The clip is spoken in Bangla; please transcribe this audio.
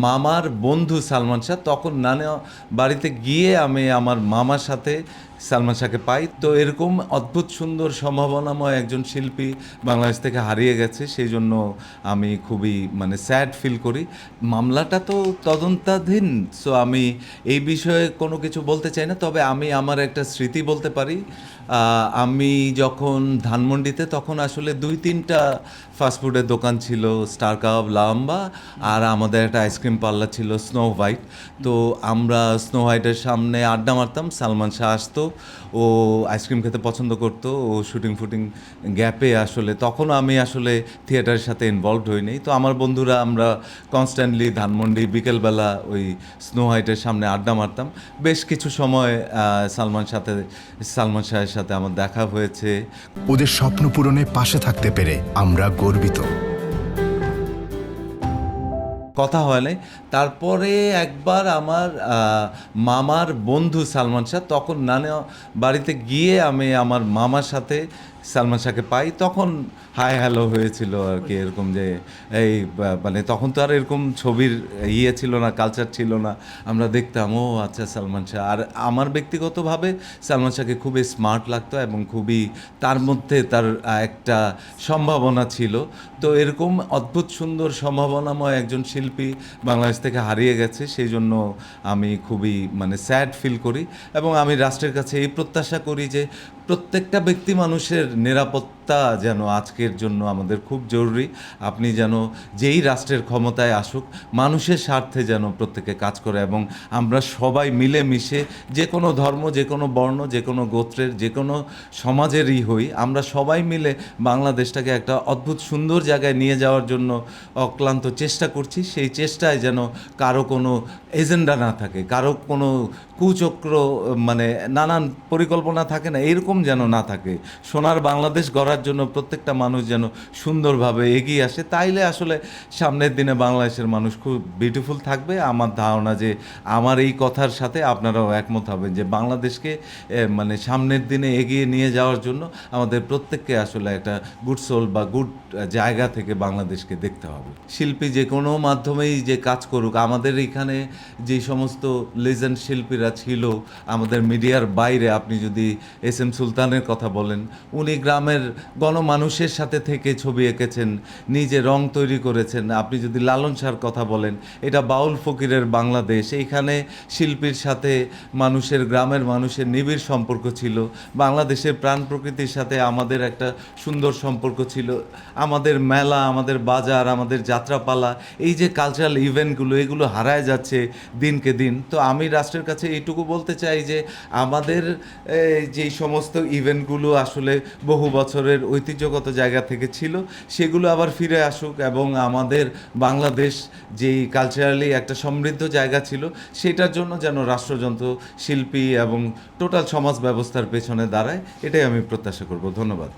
মামার বন্ধু সালমান শাহ, তখন নানা বাড়িতে গিয়ে আমি আমার মামার সাথে সালমান শাহকে পাই। তো এরকম অদ্ভুত সুন্দর সম্ভাবনাময় একজন শিল্পী বাংলাদেশ থেকে হারিয়ে গেছে, সেই জন্য আমি খুবই স্যাড ফিল করি। মামলাটা তো তদন্তাধীন, সো আমি এই বিষয়ে কোনো কিছু বলতে চাই না। তবে আমি আমার একটা স্মৃতি বলতে পারি। আমি যখন ধানমন্ডিতে, তখন আসলে 2-3টা ফাস্টফুডের দোকান ছিল, স্টার কাবাব, লাম্বা, আর আমাদের একটা আইসক্রিম পার্লার ছিল স্নো হোয়াইট। তো আমরা স্নো হোয়াইটের সামনে আড্ডা মারতাম, সালমান শাহ আসতো, ও আইসক্রিম খেতে পছন্দ করতো, ও শুটিং ফুটিং গ্যাপে আসলে তখন আমি আসলে থিয়েটারের সাথে ইনভলভড হইনি। তো আমার বন্ধুরা আমরা কনস্ট্যান্টলি ধানমন্ডি বিকেলবেলা ওই স্নো হোয়াইটের সামনে আড্ডা মারতাম। বেশ কিছু সময় সালমান শাহের সাথে আমার দেখা হয়েছে। ওদের স্বপ্ন পূরণে পাশে থাকতে পেরে আমরা গর্বিত। কথা হয় নাই। তারপরে একবার আমার মামার বন্ধু সালমান শাহ, তখন নানা বাড়িতে গিয়ে আমি আমার মামার সাথে সালমান শাহকে পাই। তখন হাই হ্যালো হয়েছিল আর কি, এরকম যে এই তখন তো আর এরকম ছবির ছিল না, কালচার ছিল না। আমরা দেখতাম, ও আচ্ছা সালমান শাহ। আর আমার ব্যক্তিগতভাবে সালমান শাহকে খুবই স্মার্ট লাগতো এবং খুবই তার মধ্যে তার একটা সম্ভাবনা ছিল। তো এরকম অদ্ভুত সুন্দর সম্ভাবনাময় একজন শিল্পী বাংলাদেশ থেকে হারিয়ে গেছে, সেই জন্য আমি খুবই স্যাড ফিল করি। এবং আমি রাষ্ট্রের কাছে এই প্রত্যাশা করি যে প্রত্যেকটা ব্যক্তি মানুষের নিরাপত্তা যেন আজকের জন্য আমাদের খুব জরুরি। আপনি যেন যেই রাষ্ট্রের ক্ষমতায় আসুক, মানুষের স্বার্থে যেন প্রত্যেকে কাজ করে এবং আমরা সবাই মিলেমিশে, যে কোনো ধর্ম, যে কোনো বর্ণ, যে কোনো গোত্রের, যে কোনো সমাজেরই হই, আমরা সবাই মিলে বাংলাদেশটাকে একটা অদ্ভুত সুন্দর জায়গায় নিয়ে যাওয়ার জন্য অক্লান্ত চেষ্টা করছি। সেই চেষ্টায় যেন কারো কোনো এজেন্ডা না থাকে, কারো কোনো কুচক্র, নানান পরিকল্পনা থাকে না, এরকম যেন না থাকে। সোনার বাংলাদেশ গড়ার জন্য প্রত্যেকটা মানুষ যেন সুন্দরভাবে এগিয়ে আসে, তাইলে আসলে সামনের দিনে বাংলাদেশের মানুষ খুব বিউটিফুল থাকবে। আমার ধারণা যে আমার এই কথার সাথে আপনারাও একমত হবেন যে বাংলাদেশকে সামনের দিনে এগিয়ে নিয়ে যাওয়ার জন্য আমাদের প্রত্যেককে আসলে একটা গুড সোল বা গুড জায়গা থেকে বাংলাদেশকে দেখতে হবে। শিল্পী যে কোনো মাধ্যমেই যে কাজ করুক, আমাদের এখানে যে সমস্ত লেজেন্ড শিল্পীরা ছিল আমাদের মিডিয়ার বাইরে, আপনি যদি এস এম সুলতানের কথা বলেন, উনি গ্রামের গণমানুষের সাথে থেকে ছবি এঁকেছেন, নিজে রং তৈরি করেছেন। আপনি যদি লালন শাহর কথা বলেন, এটা বাউল ফকিরের বাংলাদেশ, এইখানে শিল্পীর সাথে মানুষের, গ্রামের মানুষের নিবিড় সম্পর্ক ছিল। বাংলাদেশের প্রাণ প্রকৃতির সাথে আমাদের একটা সুন্দর সম্পর্ক ছিল। আমাদের মেলা, আমাদের বাজার, আমাদের যাত্রাপালা, এই যে কালচারাল ইভেন্টগুলো, এগুলো হারায় যাচ্ছে দিনকে দিন। তো আমি রাষ্ট্রের কাছে এইটুকু বলতে চাই যে আমাদের যেই সমস্ত ইভেন্টগুলো আসলে বহু বছরের ঐতিহ্যগত জায়গা থেকে ছিল, সেগুলো আবার ফিরে আসুক এবং আমাদের বাংলাদেশ যেই কালচারালি একটা সমৃদ্ধ জায়গা ছিল, সেটার জন্য যেন রাষ্ট্রযন্ত্র, শিল্পী এবং টোটাল সমাজ ব্যবস্থার পেছনে দাঁড়ায়, এটাই আমি প্রত্যাশা করব। ধন্যবাদ।